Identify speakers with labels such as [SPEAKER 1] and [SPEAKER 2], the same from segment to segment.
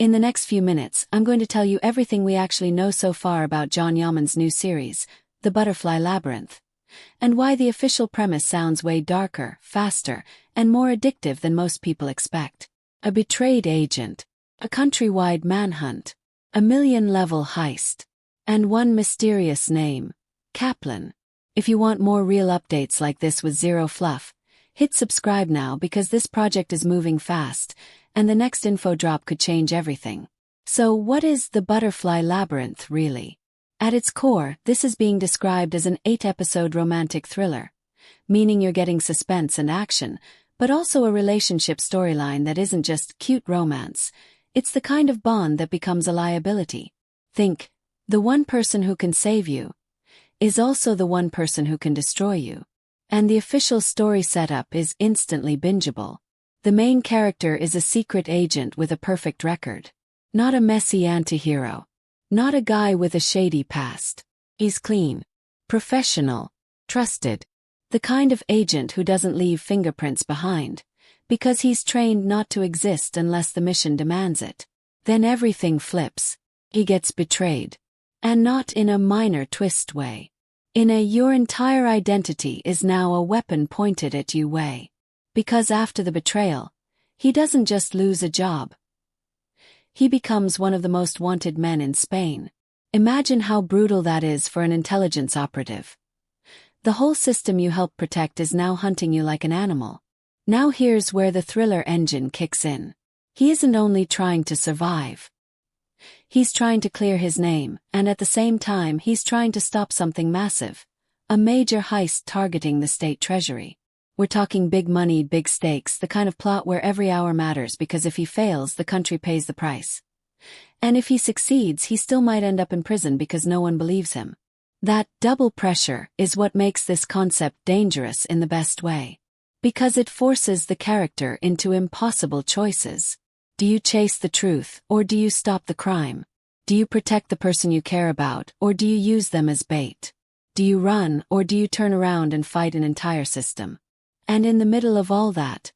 [SPEAKER 1] In the next few minutes, I'm going to tell you everything we actually know so far about John Yaman's new series, The Butterfly Labyrinth, and why the official premise sounds way darker, faster, and more addictive than most people expect. A betrayed agent, a countrywide manhunt, a million-level heist, and one mysterious name, Kaplan. If you want more real updates like this with zero fluff, hit subscribe now because this project is moving fast, and the next info drop could change everything. So what is The Butterfly Labyrinth really? At its core, this is being described as an 8-episode romantic thriller, meaning you're getting suspense and action, but also a relationship storyline that isn't just cute romance. It's the kind of bond that becomes a liability. Think, the one person who can save you is also the one person who can destroy you. And the official story setup is instantly bingeable. The main character is a secret agent with a perfect record. Not a messy anti-hero. Not a guy with a shady past. He's clean, professional, trusted. The kind of agent who doesn't leave fingerprints behind, because he's trained not to exist unless the mission demands it. Then everything flips. He gets betrayed. And not in a minor twist way. In a your entire identity is now a weapon pointed at you way. Because after the betrayal, he doesn't just lose a job. He becomes one of the most wanted men in Spain. Imagine how brutal that is for an intelligence operative. The whole system you help protect is now hunting you like an animal. Now here's where the thriller engine kicks in. He isn't only trying to survive. He's trying to clear his name, and at the same time he's trying to stop something massive. A major heist targeting the state treasury. We're talking big money, big stakes, the kind of plot where every hour matters because if he fails, the country pays the price. And if he succeeds, he still might end up in prison because no one believes him. That double pressure is what makes this concept dangerous in the best way. Because it forces the character into impossible choices. Do you chase the truth, or do you stop the crime? Do you protect the person you care about, or do you use them as bait? Do you run, or do you turn around and fight an entire system? And in the middle of all that,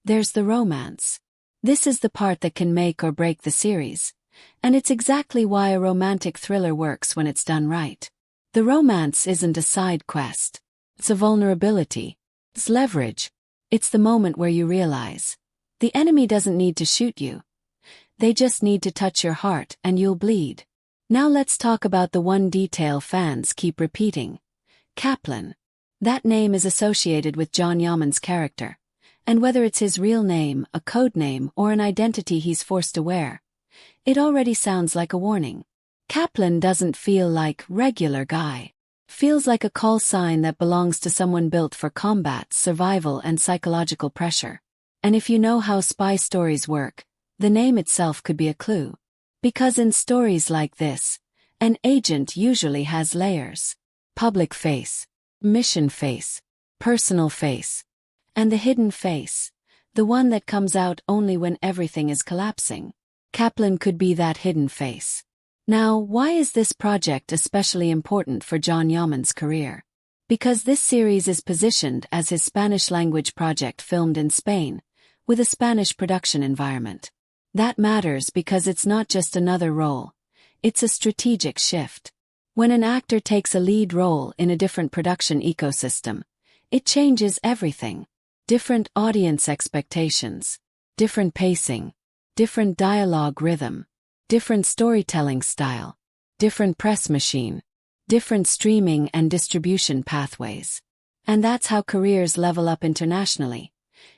[SPEAKER 1] there's the romance. This is the part that can make or break the series. And it's exactly why a romantic thriller works when it's done right. The romance isn't a side quest. It's a vulnerability. It's leverage. It's the moment where you realize the enemy doesn't need to shoot you. They just need to touch your heart and you'll bleed. Now let's talk about the one detail fans keep repeating. Kaplan. That name is associated with John Yaman's character. And whether it's his real name, a codename, or an identity he's forced to wear, it already sounds like a warning. Kaplan doesn't feel like regular guy. Feels like a call sign that belongs to someone built for combat, survival, and psychological pressure. And if you know how spy stories work, the name itself could be a clue. Because in stories like this, an agent usually has layers. Public face, mission face, personal face, and the hidden face, the one that comes out only when everything is collapsing. Kaplan could be that hidden face. Now, why is this project especially important for John Yaman's career? Because this series is positioned as his Spanish-language project filmed in Spain, with a Spanish production environment. That matters because it's not just another role. It's a strategic shift. When an actor takes a lead role in a different production ecosystem, it changes everything. Different audience expectations, different pacing, different dialogue rhythm, different storytelling style, different press machine, different streaming and distribution pathways. And that's how careers level up internationally.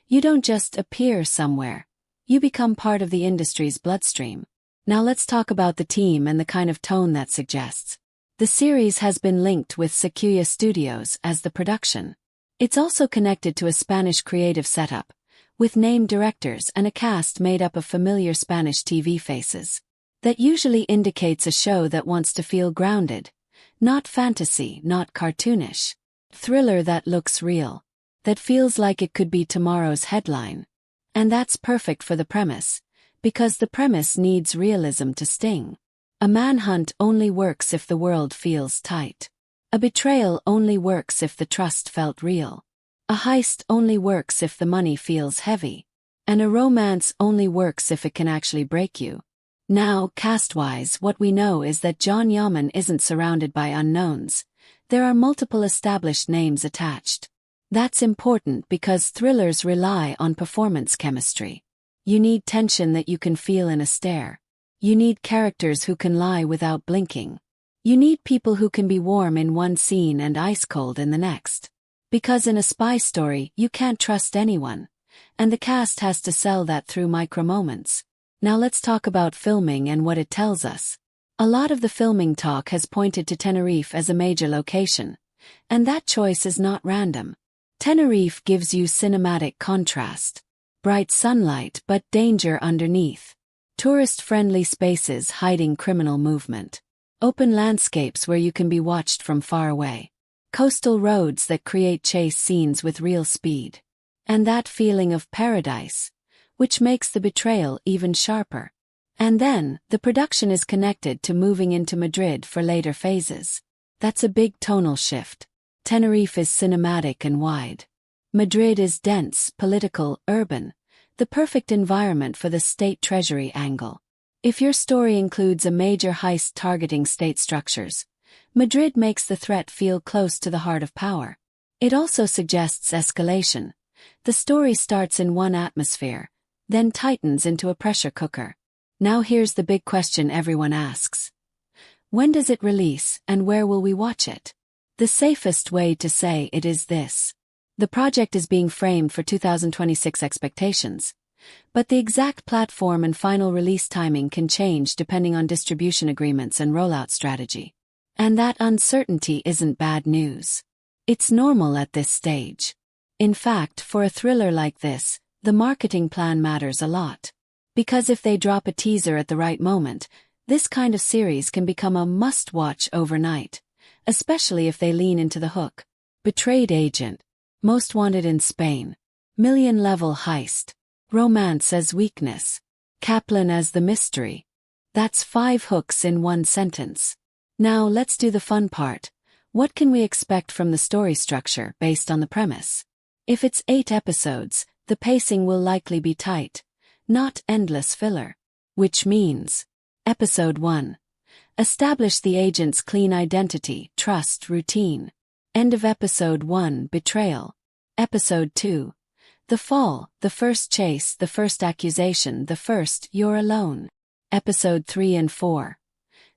[SPEAKER 1] You don't just appear somewhere. You become part of the industry's bloodstream. Now let's talk about the team and the kind of tone that suggests. The series has been linked with Sequoia Studios as the production. It's also connected to a Spanish creative setup, with named directors and a cast made up of familiar Spanish TV faces. That usually indicates a show that wants to feel grounded. Not fantasy, not cartoonish. Thriller that looks real. That feels like it could be tomorrow's headline. And that's perfect for the premise, because the premise needs realism to sting. A manhunt only works if the world feels tight. A betrayal only works if the trust felt real. A heist only works if the money feels heavy. And a romance only works if it can actually break you. Now, cast-wise, what we know is that John Yaman isn't surrounded by unknowns. There are multiple established names attached. That's important because thrillers rely on performance chemistry. You need tension that you can feel in a stare. You need characters who can lie without blinking. You need people who can be warm in one scene and ice-cold in the next. Because in a spy story, you can't trust anyone. And the cast has to sell that through micro-moments. Now let's talk about filming and what it tells us. A lot of the filming talk has pointed to Tenerife as a major location. And that choice is not random. Tenerife gives you cinematic contrast. Bright sunlight but danger underneath. Tourist-friendly spaces hiding criminal movement. Open landscapes where you can be watched from far away. Coastal roads that create chase scenes with real speed. And that feeling of paradise, which makes the betrayal even sharper. And then, the production is connected to moving into Madrid for later phases. That's a big tonal shift. Tenerife is cinematic and wide. Madrid is dense, political, urban, the perfect environment for the state treasury angle. If your story includes a major heist targeting state structures, Madrid makes the threat feel close to the heart of power. It also suggests escalation. The story starts in one atmosphere, then tightens into a pressure cooker. Now here's the big question everyone asks. When does it release, and where will we watch it? The safest way to say it is this. The project is being framed for 2026 expectations. But the exact platform and final release timing can change depending on distribution agreements and rollout strategy. And that uncertainty isn't bad news. It's normal at this stage. In fact, for a thriller like this, the marketing plan matters a lot. Because if they drop a teaser at the right moment, this kind of series can become a must-watch overnight. Especially if they lean into the hook. Betrayed agent. Most wanted in Spain. Million-level heist. Romance as weakness. Kaplan as the mystery. That's 5 hooks in one sentence. Now let's do the fun part. What can we expect from the story structure based on the premise? If it's 8 episodes, the pacing will likely be tight, not endless filler. Which means, Episode 1. Establish the agent's clean identity, trust, routine. End of Episode 1, betrayal. Episode 2. The fall, the first chase, the first accusation, the first, you're alone. Episode 3 and 4.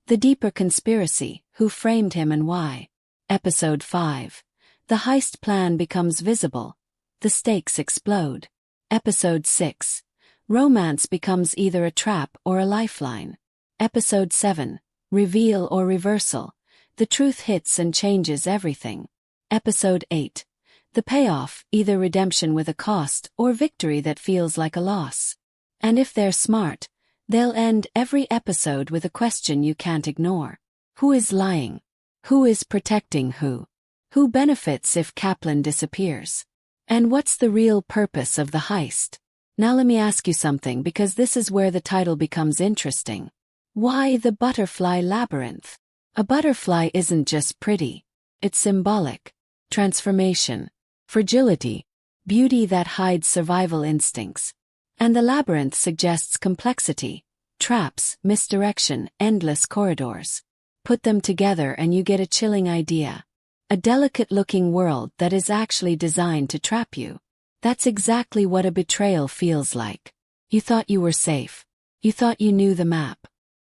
[SPEAKER 1] The deeper conspiracy, who framed him and why. Episode 5. The heist plan becomes visible. The stakes explode. Episode 6. Romance becomes either a trap or a lifeline. Episode 7. Reveal or reversal. The truth hits and changes everything. Episode 8. The payoff, either redemption with a cost or victory that feels like a loss. And if they're smart, they'll end every episode with a question you can't ignore. Who is lying? Who is protecting who? Who benefits if Kaplan disappears? And what's the real purpose of the heist? Now let me ask you something because this is where the title becomes interesting. Why the Butterfly Labyrinth? A butterfly isn't just pretty. It's symbolic. Transformation. Fragility. Beauty that hides survival instincts. And the labyrinth suggests complexity. Traps, misdirection, endless corridors. Put them together and you get a chilling idea. A delicate-looking world that is actually designed to trap you. That's exactly what a betrayal feels like. You thought you were safe. You thought you knew the map.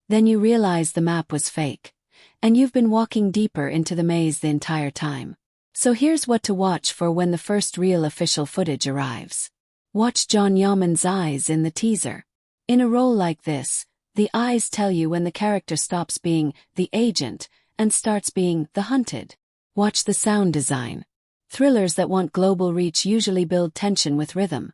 [SPEAKER 1] Then you realize the map was fake. And you've been walking deeper into the maze the entire time. So here's what to watch for when the first real official footage arrives. Watch John Yaman's eyes in the teaser. In a role like this, the eyes tell you when the character stops being the agent and starts being the hunted. Watch the sound design. Thrillers that want global reach usually build tension with rhythm.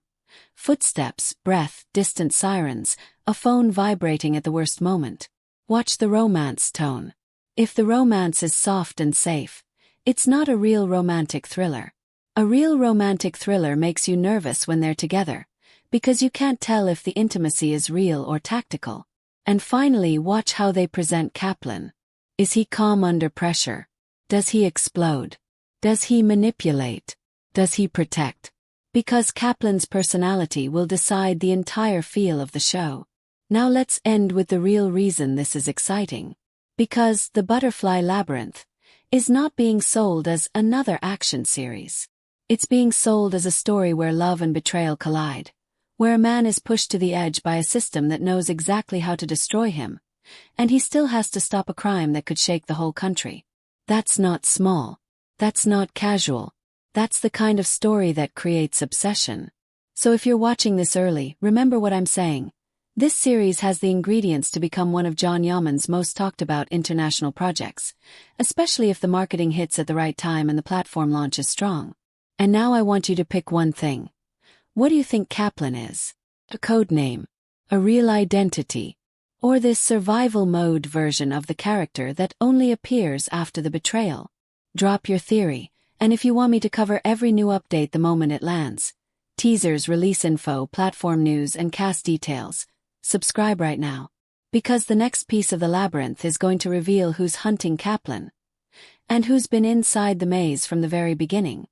[SPEAKER 1] Footsteps, breath, distant sirens, a phone vibrating at the worst moment. Watch the romance tone. If the romance is soft and safe, it's not a real romantic thriller. A real romantic thriller makes you nervous when they're together, because you can't tell if the intimacy is real or tactical. And finally, watch how they present Kaplan. Is he calm under pressure? Does he explode? Does he manipulate? Does he protect? Because Kaplan's personality will decide the entire feel of the show. Now let's end with the real reason this is exciting. Because The Butterfly Labyrinth is not being sold as another action series. It's being sold as a story where love and betrayal collide, where a man is pushed to the edge by a system that knows exactly how to destroy him, and he still has to stop a crime that could shake the whole country. That's not small. That's not casual. That's the kind of story that creates obsession. So if you're watching this early, remember what I'm saying. This series has the ingredients to become one of John Yaman's most talked about international projects, especially if the marketing hits at the right time and the platform launch is strong. And now I want you to pick one thing. What do you think Kaplan is? A code name? A real identity? Or this survival mode version of the character that only appears after the betrayal? Drop your theory, and if you want me to cover every new update the moment it lands, teasers, release info, platform news, and cast details, subscribe right now. Because the next piece of the labyrinth is going to reveal who's hunting Kaplan, and who's been inside the maze from the very beginning.